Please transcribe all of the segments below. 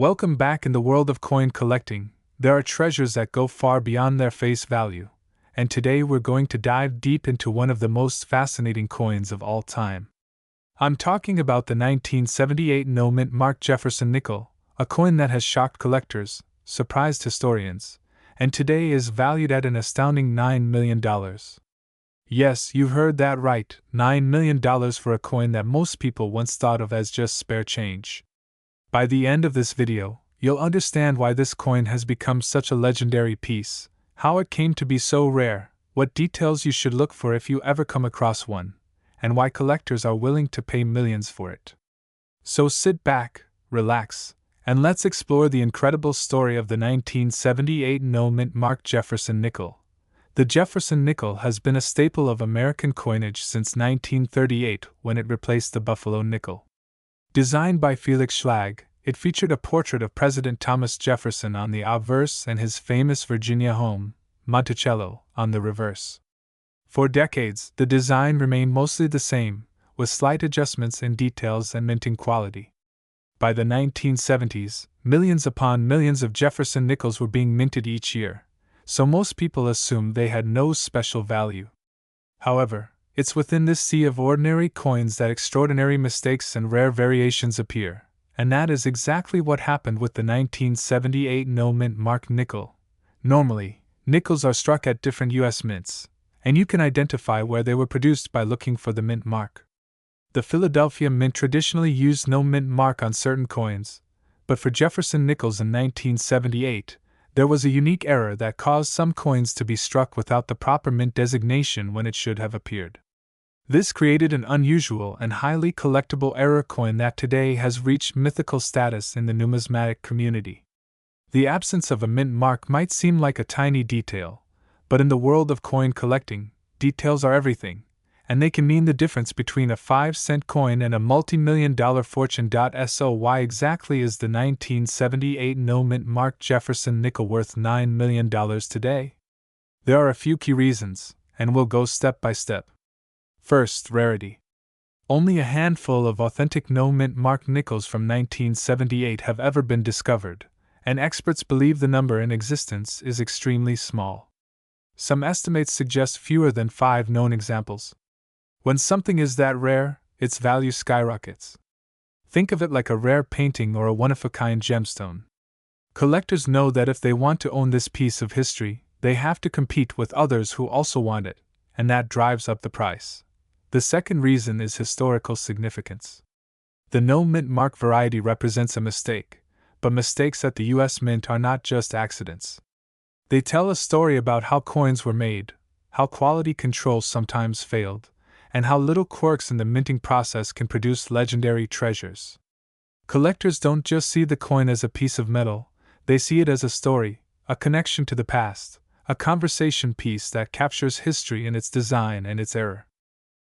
Welcome back. In the world of coin collecting, there are treasures that go far beyond their face value, and today we're going to dive deep into one of the most fascinating coins of all time. I'm talking about the 1978 no-mint mark Jefferson nickel, a coin that has shocked collectors, surprised historians, and today is valued at an astounding $9 million. Yes, you've heard that right, $9 million for a coin that most people once thought of as just spare change. By the end of this video, you'll understand why this coin has become such a legendary piece, how it came to be so rare, what details you should look for if you ever come across one, and why collectors are willing to pay millions for it. So sit back, relax, and let's explore the incredible story of the 1978 no-mint mark Jefferson nickel. The Jefferson nickel has been a staple of American coinage since 1938 when it replaced the Buffalo nickel. Designed by Felix Schlag, it featured a portrait of President Thomas Jefferson on the obverse and his famous Virginia home, Monticello, on the reverse. For decades, the design remained mostly the same, with slight adjustments in details and minting quality. By the 1970s, millions upon millions of Jefferson nickels were being minted each year, so most people assumed they had no special value. However, it's within this sea of ordinary coins that extraordinary mistakes and rare variations appear, and that is exactly what happened with the 1978 no-mint mark nickel. Normally, nickels are struck at different U.S. mints, and you can identify where they were produced by looking for the mint mark. The Philadelphia Mint traditionally used no mint mark on certain coins, but for Jefferson nickels in 1978, there was a unique error that caused some coins to be struck without the proper mint designation when it should have appeared. This created an unusual and highly collectible error coin that today has reached mythical status in the numismatic community. The absence of a mint mark might seem like a tiny detail, but in the world of coin collecting, details are everything, and they can mean the difference between a 5-cent coin and a multi-million-dollar fortune. So why exactly is the 1978 no-mint mark Jefferson nickel worth $9 million today? There are a few key reasons, and we'll go step by step. First, rarity. Only a handful of authentic no-mint mark nickels from 1978 have ever been discovered, and experts believe the number in existence is extremely small. Some estimates suggest fewer than 5 known examples. When something is that rare, its value skyrockets. Think of it like a rare painting or a one-of-a-kind gemstone. Collectors know that if they want to own this piece of history, they have to compete with others who also want it, and that drives up the price. The second reason is historical significance. The no-mint mark variety represents a mistake, but mistakes at the U.S. Mint are not just accidents. They tell a story about how coins were made, how quality control sometimes failed, and how little quirks in the minting process can produce legendary treasures. Collectors don't just see the coin as a piece of metal, they see it as a story, a connection to the past, a conversation piece that captures history in its design and its era.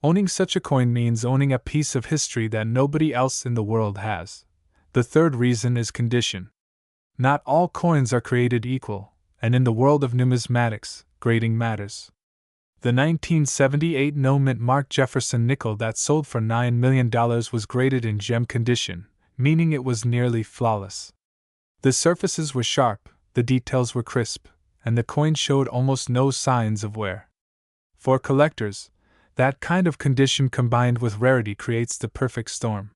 Owning such a coin means owning a piece of history that nobody else in the world has. The third reason is condition. Not all coins are created equal, and in the world of numismatics, grading matters. The 1978 no-mint mark Jefferson nickel that sold for $9 million was graded in gem condition, meaning it was nearly flawless. The surfaces were sharp, the details were crisp, and the coin showed almost no signs of wear. For collectors, that kind of condition combined with rarity creates the perfect storm.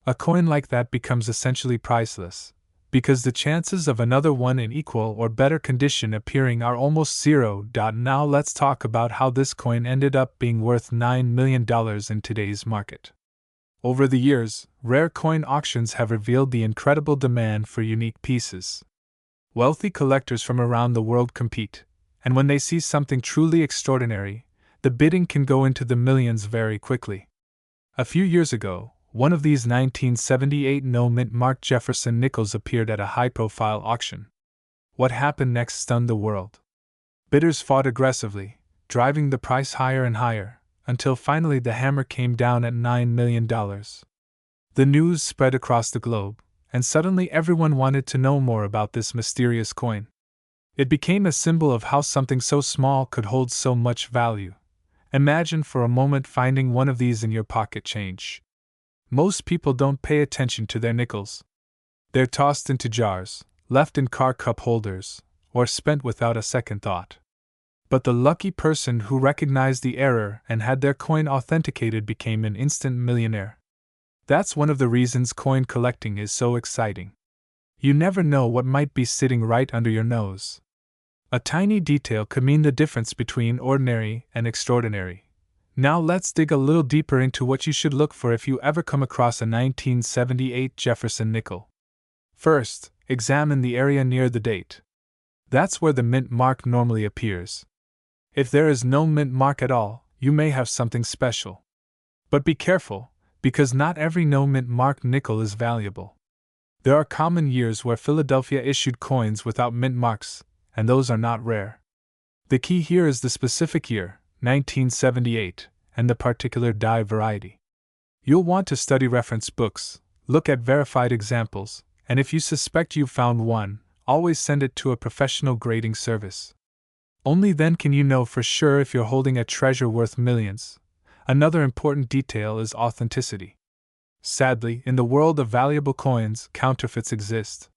A coin like that becomes essentially priceless, because the chances of another one in equal or better condition appearing are almost zero. Now let's talk about how this coin ended up being worth $9 million in today's market. Over the years, rare coin auctions have revealed the incredible demand for unique pieces. Wealthy collectors from around the world compete, and when they see something truly extraordinary, the bidding can go into the millions very quickly. A few years ago, one of these 1978 no-mint mark Jefferson nickels appeared at a high-profile auction. What happened next stunned the world. Bidders fought aggressively, driving the price higher and higher, until finally the hammer came down at $9 million. The news spread across the globe, and suddenly everyone wanted to know more about this mysterious coin. It became a symbol of how something so small could hold so much value. Imagine for a moment finding one of these in your pocket change. Most people don't pay attention to their nickels. They're tossed into jars, left in car cup holders, or spent without a second thought. But the lucky person who recognized the error and had their coin authenticated became an instant millionaire. That's one of the reasons coin collecting is so exciting. You never know what might be sitting right under your nose. A tiny detail could mean the difference between ordinary and extraordinary. Now let's dig a little deeper into what you should look for if you ever come across a 1978 Jefferson nickel. First, examine the area near the date. That's where the mint mark normally appears. If there is no mint mark at all, you may have something special. But be careful, because not every no mint mark nickel is valuable. There are common years where Philadelphia issued coins without mint marks, and those are not rare. The key here is the specific year, 1978, and the particular die variety. You'll want to study reference books, look at verified examples, and if you suspect you've found one, always send it to a professional grading service. Only then can you know for sure if you're holding a treasure worth millions. Another important detail is authenticity. Sadly, in the world of valuable coins, counterfeits exist.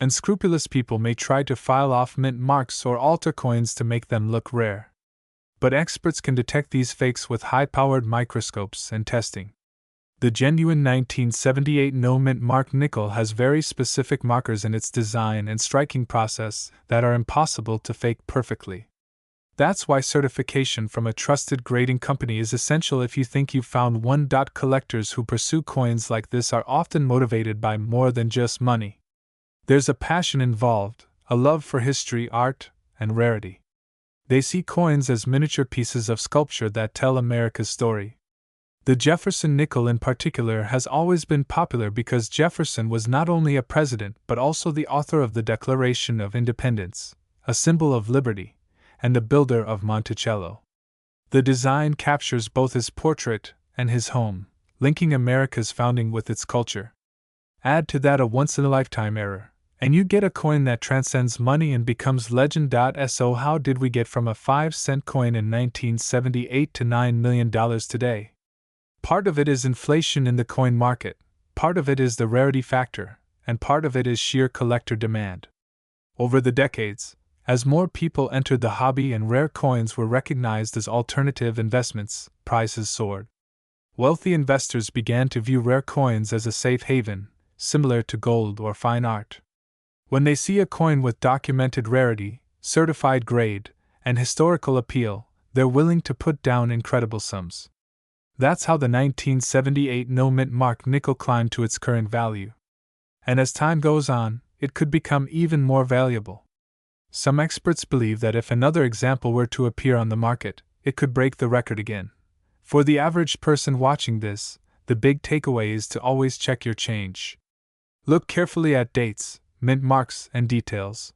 Unscrupulous people may try to file off mint marks or alter coins to make them look rare. But experts can detect these fakes with high-powered microscopes and testing. The genuine 1978 no mint mark nickel has very specific markers in its design and striking process that are impossible to fake perfectly. That's why certification from a trusted grading company is essential if you think you've found one. Collectors who pursue coins like this are often motivated by more than just money. There's a passion involved, a love for history, art, and rarity. They see coins as miniature pieces of sculpture that tell America's story. The Jefferson nickel in particular has always been popular because Jefferson was not only a president but also the author of the Declaration of Independence, a symbol of liberty, and the builder of Monticello. The design captures both his portrait and his home, linking America's founding with its culture. Add to that a once-in-a-lifetime error, and you get a coin that transcends money and becomes legend. So how did we get from a 5-cent coin in 1978 to $9 million today? Part of it is inflation in the coin market, part of it is the rarity factor, and part of it is sheer collector demand. Over the decades, as more people entered the hobby and rare coins were recognized as alternative investments, prices soared. Wealthy investors began to view rare coins as a safe haven, similar to gold or fine art. When they see a coin with documented rarity, certified grade, and historical appeal, they're willing to put down incredible sums. That's how the 1978 no mint mark nickel climbed to its current value. And as time goes on, it could become even more valuable. Some experts believe that if another example were to appear on the market, it could break the record again. For the average person watching this, the big takeaway is to always check your change. Look carefully at dates, mint marks, and details.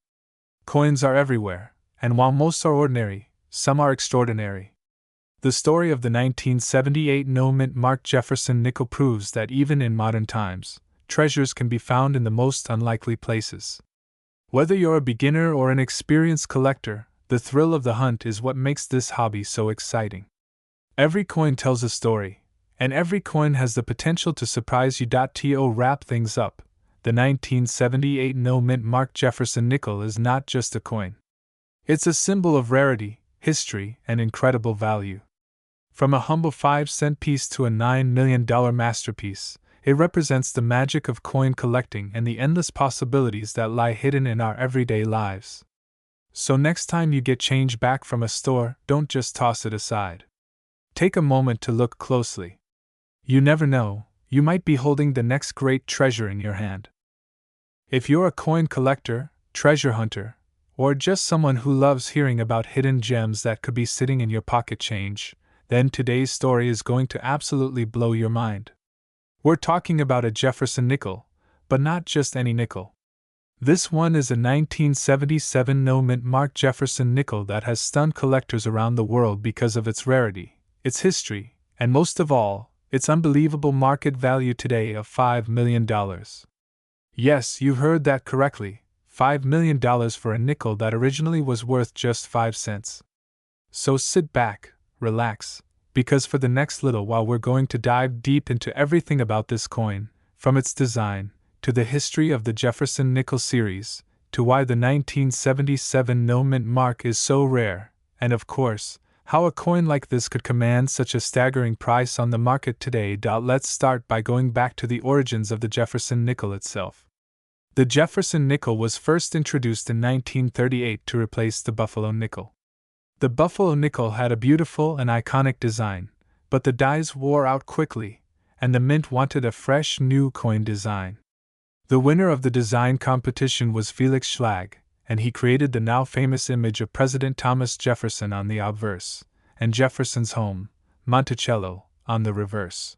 Coins are everywhere, and while most are ordinary, some are extraordinary. The story of the 1978 no mint mark Jefferson nickel proves that even in modern times, treasures can be found in the most unlikely places. Whether you're a beginner or an experienced collector, the thrill of the hunt is what makes this hobby so exciting. Every coin tells a story, and every coin has the potential to surprise you. To wrap things up, the 1978 no mint mark Jefferson nickel is not just a coin. It's a symbol of rarity, history, and incredible value. From a humble 5-cent piece to a $9 million masterpiece, it represents the magic of coin collecting and the endless possibilities that lie hidden in our everyday lives. So next time you get change back from a store, don't just toss it aside. Take a moment to look closely. You never know, you might be holding the next great treasure in your hand. If you're a coin collector, treasure hunter, or just someone who loves hearing about hidden gems that could be sitting in your pocket change, then today's story is going to absolutely blow your mind. We're talking about a Jefferson nickel, but not just any nickel. This one is a 1977 no mint mark Jefferson nickel that has stunned collectors around the world because of its rarity, its history, and most of all, its unbelievable market value today of $5 million. Yes, you heard that correctly, $5 million for a nickel that originally was worth just 5 cents. So sit back, relax, because for the next little while we're going to dive deep into everything about this coin, from its design, to the history of the Jefferson nickel series, to why the 1977 no mint mark is so rare, and of course, how a coin like this could command such a staggering price on the market today. Let's start by going back to the origins of the Jefferson nickel itself. The Jefferson nickel was first introduced in 1938 to replace the Buffalo nickel. The Buffalo nickel had a beautiful and iconic design, but the dies wore out quickly, and the mint wanted a fresh new coin design. The winner of the design competition was Felix Schlag, and he created the now famous image of President Thomas Jefferson on the obverse, and Jefferson's home, Monticello, on the reverse.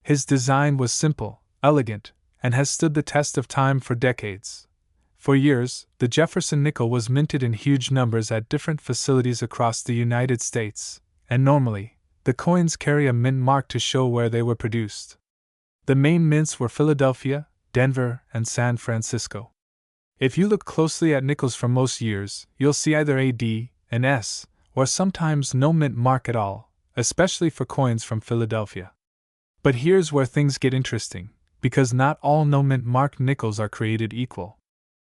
His design was simple, elegant, and has stood the test of time for decades. For years, the Jefferson nickel was minted in huge numbers at different facilities across the United States, and normally, the coins carry a mint mark to show where they were produced. The main mints were Philadelphia, Denver, and San Francisco. If you look closely at nickels from most years, you'll see either a D, an S, or sometimes no mint mark at all, especially for coins from Philadelphia. But here's where things get interesting, because not all no mint mark nickels are created equal.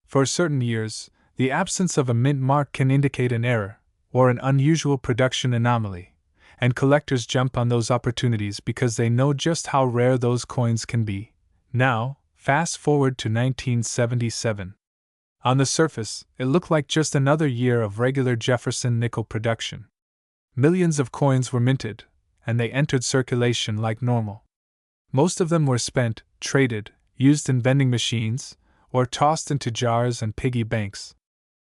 For certain years, the absence of a mint mark can indicate an error, or an unusual production anomaly, and collectors jump on those opportunities because they know just how rare those coins can be. Now, fast forward to 1977. On the surface, it looked like just another year of regular Jefferson nickel production. Millions of coins were minted, and they entered circulation like normal. Most of them were spent, traded, used in vending machines, or tossed into jars and piggy banks.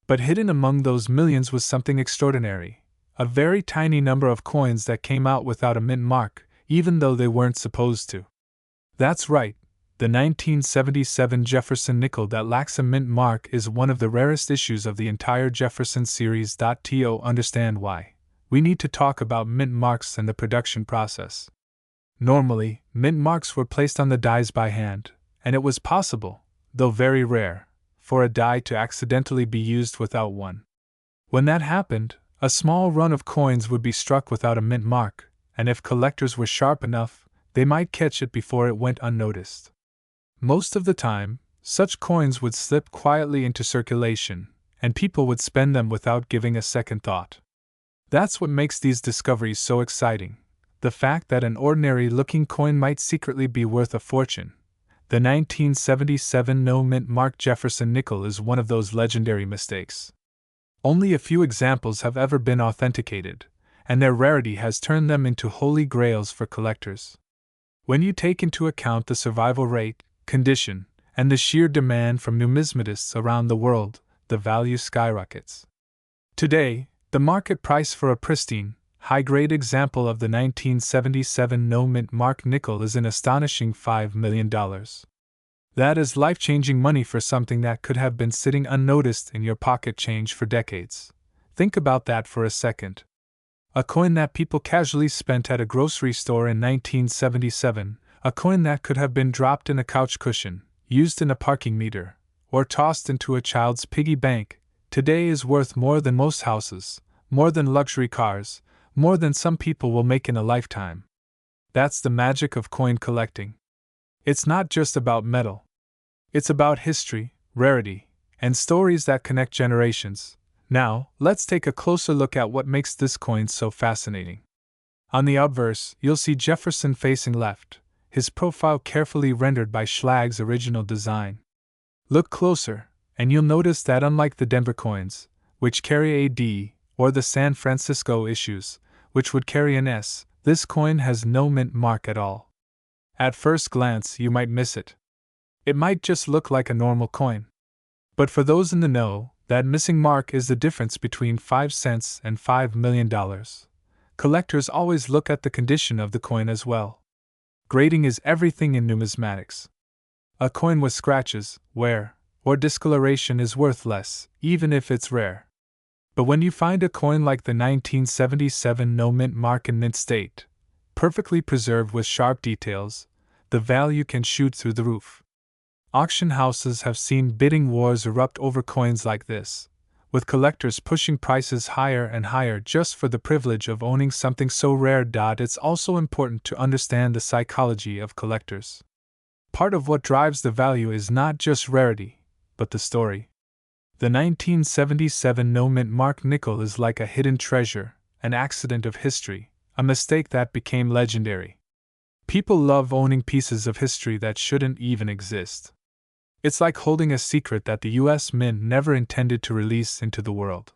But hidden among those millions was something extraordinary, a very tiny number of coins that came out without a mint mark, even though they weren't supposed to. That's right. The 1977 Jefferson nickel that lacks a mint mark is one of the rarest issues of the entire Jefferson series. To understand why, we need to talk about mint marks and the production process. Normally, mint marks were placed on the dies by hand, and it was possible, though very rare, for a die to accidentally be used without one. When that happened, a small run of coins would be struck without a mint mark, and if collectors were sharp enough, they might catch it before it went unnoticed. Most of the time, such coins would slip quietly into circulation, and people would spend them without giving a second thought. That's what makes these discoveries so exciting, the fact that an ordinary-looking coin might secretly be worth a fortune. The 1977 no mint mark Jefferson nickel is one of those legendary mistakes. Only a few examples have ever been authenticated, and their rarity has turned them into holy grails for collectors. When you take into account the survival rate, condition, and the sheer demand from numismatists around the world, the value skyrockets. Today, the market price for a pristine, high-grade example of the 1977 no mint mark nickel is an astonishing $5 million. That is life-changing money for something that could have been sitting unnoticed in your pocket change for decades. Think about that for a second. A coin that people casually spent at a grocery store in 1977, a coin that could have been dropped in a couch cushion, used in a parking meter, or tossed into a child's piggy bank, today is worth more than most houses, more than luxury cars, more than some people will make in a lifetime. That's the magic of coin collecting. It's not just about metal. It's about history, rarity, and stories that connect generations. Now, let's take a closer look at what makes this coin so fascinating. On the obverse, you'll see Jefferson facing left, his profile carefully rendered by Schlag's original design. Look closer, and you'll notice that unlike the Denver coins, which carry a D, or the San Francisco issues, which would carry an S, this coin has no mint mark at all. At first glance, you might miss it. It might just look like a normal coin. But for those in the know, that missing mark is the difference between 5 cents and $5 million. Collectors always look at the condition of the coin as well. Grading is everything in numismatics. A coin with scratches, wear, or discoloration is worth less, even if it's rare. But when you find a coin like the 1977 no mint mark in mint state, perfectly preserved with sharp details, the value can shoot through the roof. Auction houses have seen bidding wars erupt over coins like this, with collectors pushing prices higher and higher just for the privilege of owning something so rare. It's also important to understand the psychology of collectors. Part of what drives the value is not just rarity, but the story. The 1977 no-mint mark nickel is like a hidden treasure, an accident of history, a mistake that became legendary. People love owning pieces of history that shouldn't even exist. It's like holding a secret that the US Mint never intended to release into the world.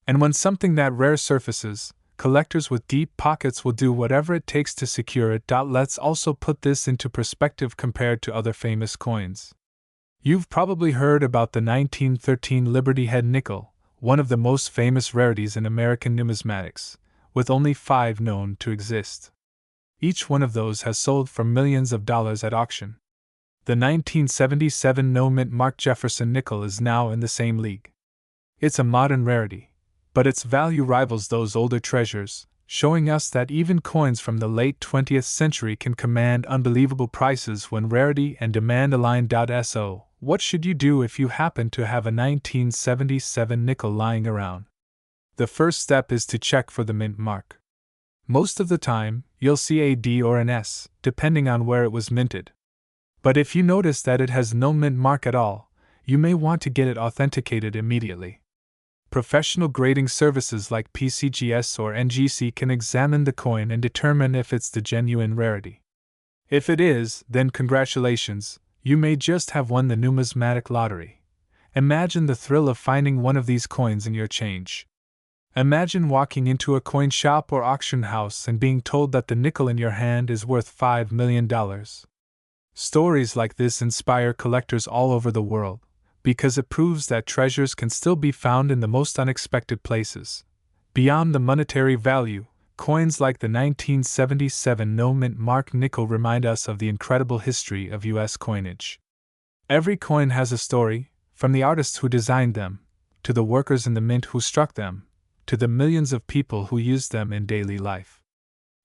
And when something that rare surfaces, collectors with deep pockets will do whatever it takes to secure it. Let's also put this into perspective compared to other famous coins. You've probably heard about the 1913 Liberty Head nickel, one of the most famous rarities in American numismatics, with only 5 known to exist. Each one of those has sold for millions of dollars at auction. The 1977 no-mint mark Jefferson nickel is now in the same league. It's a modern rarity, but its value rivals those older treasures, showing us that even coins from the late 20th century can command unbelievable prices when rarity and demand align. So, what should you do if you happen to have a 1977 nickel lying around? The first step is to check for the mint mark. Most of the time, you'll see a D or an S, depending on where it was minted. But if you notice that it has no mint mark at all, you may want to get it authenticated immediately. Professional grading services like PCGS or NGC can examine the coin and determine if it's the genuine rarity. If it is, then congratulations, you may just have won the numismatic lottery. Imagine the thrill of finding one of these coins in your change. Imagine walking into a coin shop or auction house and being told that the nickel in your hand is worth $5 million. Stories like this inspire collectors all over the world, because it proves that treasures can still be found in the most unexpected places. Beyond the monetary value, coins like the 1977 no-mint mark nickel remind us of the incredible history of U.S. coinage. Every coin has a story, from the artists who designed them, to the workers in the mint who struck them, to the millions of people who used them in daily life.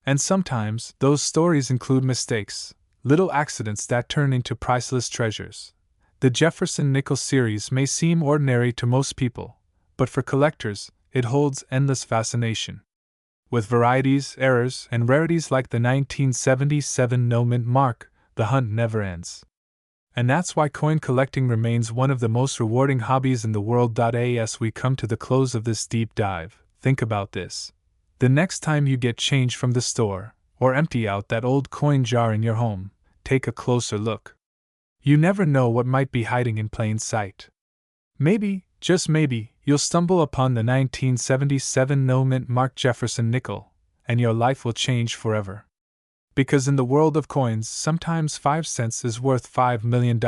And sometimes, those stories include mistakes, little accidents that turn into priceless treasures. The Jefferson nickel series may seem ordinary to most people, but for collectors, it holds endless fascination. With varieties, errors, and rarities like the 1977 no-mint mark, the hunt never ends. And that's why coin collecting remains one of the most rewarding hobbies in the world. As we come to the close of this deep dive, think about this. The next time you get change from the store, or empty out that old coin jar in your home, take a closer look. You never know what might be hiding in plain sight. Maybe, just maybe, you'll stumble upon the 1977 no-mint mark Jefferson nickel, and your life will change forever. Because in the world of coins, sometimes 5 cents is worth $5 million.